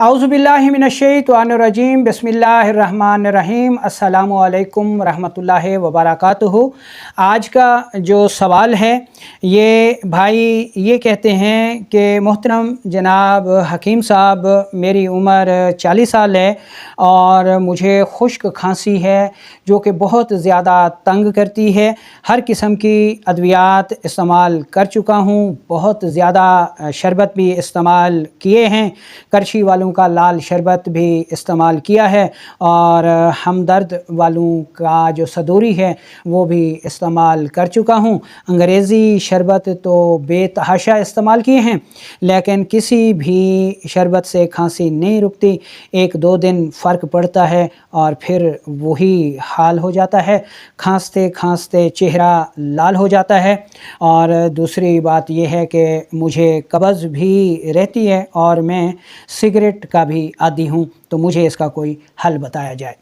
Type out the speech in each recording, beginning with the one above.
औज़ुबिल्लाहिमिनश्शैतानिर्रजीम बिस्मिल्लाहिर्रहमानिर्रहीम अस्सलामु अलैकुम रहमतुल्लाहि व बरकातुहू। आज का जो सवाल है ये भाई ये कहते हैं कि मोहतरम जनाब हकीम साहब, मेरी उम्र 40 साल है और मुझे खुश्क खांसी है जो कि बहुत ज़्यादा तंग करती है। हर किस्म की अद्वियात इस्तेमाल कर चुका हूँ, बहुत ज़्यादा शरबत भी इस्तेमाल किए हैं, करछी वालों का लाल शरबत भी इस्तेमाल किया है और हमदर्द वालों का जो सदूरी है वो भी इस्तेमाल कर चुका हूँ। अंग्रेज़ी शरबत तो बेतहाशा इस्तेमाल किए हैं लेकिन किसी भी शरबत से खांसी नहीं रुकती। 1-2 दिन फ़र्क पड़ता है और फिर वही हाल हो जाता है, खांसते खांसते चेहरा लाल हो जाता है। और दूसरी बात यह है कि मुझे कब्ज़ भी रहती है और मैं सिगरेट का भी आदी हूँ, तो मुझे इसका कोई हल बताया जाए।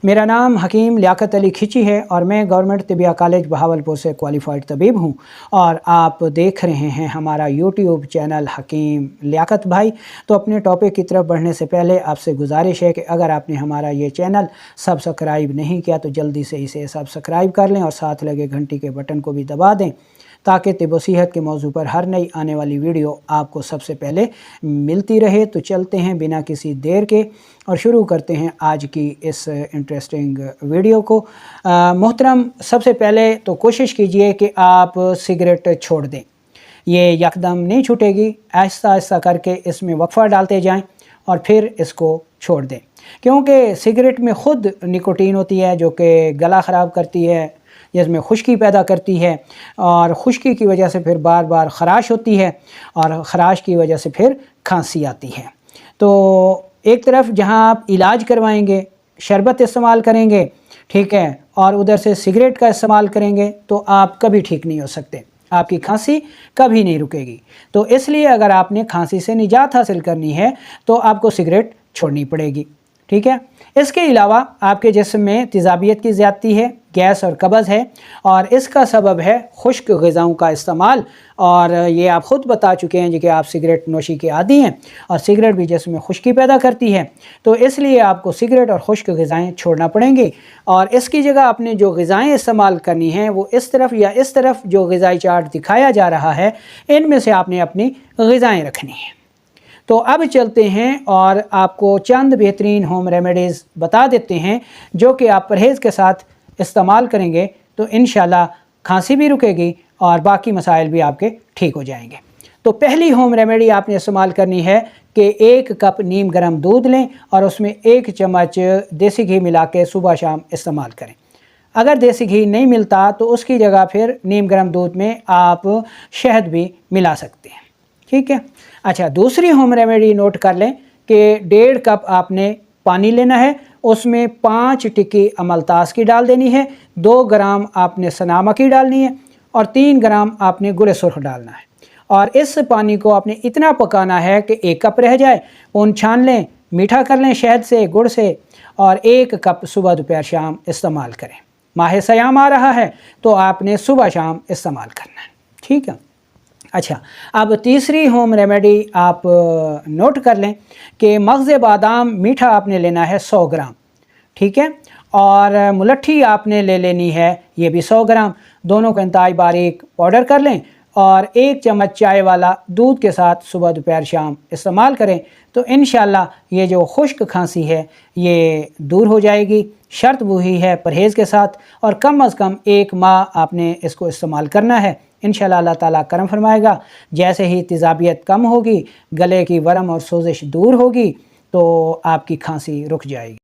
मेरा नाम हकीम लियाकत अली खिची है और मैं गवर्नमेंट तिबिया कॉलेज बहावलपुर से क्वालिफाइड तबीब हूँ और आप देख रहे हैं हमारा यूट्यूब चैनल हकीम लियाकत भाई। तो अपने टॉपिक की तरफ बढ़ने से पहले आपसे गुजारिश है कि अगर आपने हमारा ये चैनल सब्सक्राइब नहीं किया तो जल्दी से इसे सब्सक्राइब कर लें और साथ लगे घंटी के बटन को भी दबा दें ताकि तिब व सेहत के मौजू पर हर नई आने वाली वीडियो आपको सबसे पहले मिलती रहे। तो चलते हैं बिना किसी देर के और शुरू करते हैं आज की इस इंटरेस्टिंग वीडियो को। मोहतरम, सबसे पहले तो कोशिश कीजिए कि आप सिगरेट छोड़ दें। ये यकदम नहीं छूटेगी, आहिस्ता आहिस्ता करके इसमें वक्फ़ा डालते जाएं और फिर इसको छोड़ दें, क्योंकि सिगरेट में ख़ुद निकोटीन होती है जो कि गला ख़राब करती है, जिसमें खुश्की पैदा करती है और खुश्की की वजह से फिर बार बार ख़राश होती है और ख़राश की वजह से फिर खांसी आती है। तो एक तरफ जहां आप इलाज करवाएंगे, शरबत इस्तेमाल करेंगे, ठीक है, और उधर से सिगरेट का इस्तेमाल करेंगे तो आप कभी ठीक नहीं हो सकते, आपकी खांसी कभी नहीं रुकेगी। तो इसलिए अगर आपने खांसी से निजात हासिल करनी है तो आपको सिगरेट छोड़नी पड़ेगी, ठीक है। इसके अलावा आपके जिस्म में तेज़ाबियत की ज़्यादती है, गैस और कब्ज़ है और इसका सबब है खुश्क ग़िज़ाओं का इस्तेमाल। और ये आप ख़ुद बता चुके हैं जी कि आप सिगरेट नोशी के आदी हैं और सिगरेट भी जिस्म में खुश्की पैदा करती है, तो इसलिए आपको सिगरेट और खुश्क ग़िज़ाएँ छोड़ना पड़ेंगी। और इसकी जगह आपने जो ग़िज़ाएँ इस्तेमाल करनी हैं वो इस तरफ या इस तरफ जो ग़िज़ाई चार्ट दिखाया जा रहा है इनमें से आपने अपनी ग़िज़ाएँ रखनी हैं। तो अब चलते हैं और आपको चंद बेहतरीन होम रेमेडीज़ बता देते हैं जो कि आप परहेज़ के साथ इस्तेमाल करेंगे तो इंशाल्लाह खांसी भी रुकेगी और बाकी मसाइल भी आपके ठीक हो जाएंगे। तो पहली होम रेमेडी आपने इस्तेमाल करनी है कि 1 कप नीम गर्म दूध लें और उसमें 1 चम्मच देसी घी मिला के सुबह शाम इस्तेमाल करें। अगर देसी घी नहीं मिलता तो उसकी जगह फिर नीम गर्म दूध में आप शहद भी मिला सकते हैं, ठीक है। अच्छा, दूसरी होम रेमेडी नोट कर लें कि 1.5 कप आपने पानी लेना है, उसमें 5 टिक्की अमलतास की डाल देनी है, 2 ग्राम आपने सनामा की डालनी है और 3 ग्राम आपने गुड़ सुर्ख डालना है। और इस पानी को आपने इतना पकाना है कि 1 कप रह जाए, उन छान लें, मीठा कर लें शहद से, गुड़ से, और 1 कप सुबह दोपहर शाम इस्तेमाल करें। माह सयाम आ रहा है तो आपने सुबह शाम इस्तेमाल करना है, ठीक है। अच्छा, अब तीसरी होम रेमेडी आप नोट कर लें कि मग़ज़ बादाम मीठा आपने लेना है 100 ग्राम, ठीक है, और मुलट्ठी आपने ले लेनी है ये भी 100 ग्राम। दोनों का इंतहाई बारीक पाउडर कर लें और 1 चम्मच चाय वाला दूध के साथ सुबह दोपहर शाम इस्तेमाल करें तो इंशाल्लाह ये जो खुश्क खांसी है ये दूर हो जाएगी। शर्त वही है परहेज़ के साथ और कम अज़ कम 1 माह आपने इसको इस्तेमाल करना है। इंशाल्लाह अल्लाह ताला करम फरमाएगा। जैसे ही तेज़ाबियत कम होगी, गले की वरम और सोजिश दूर होगी तो आपकी खांसी रुक जाएगी।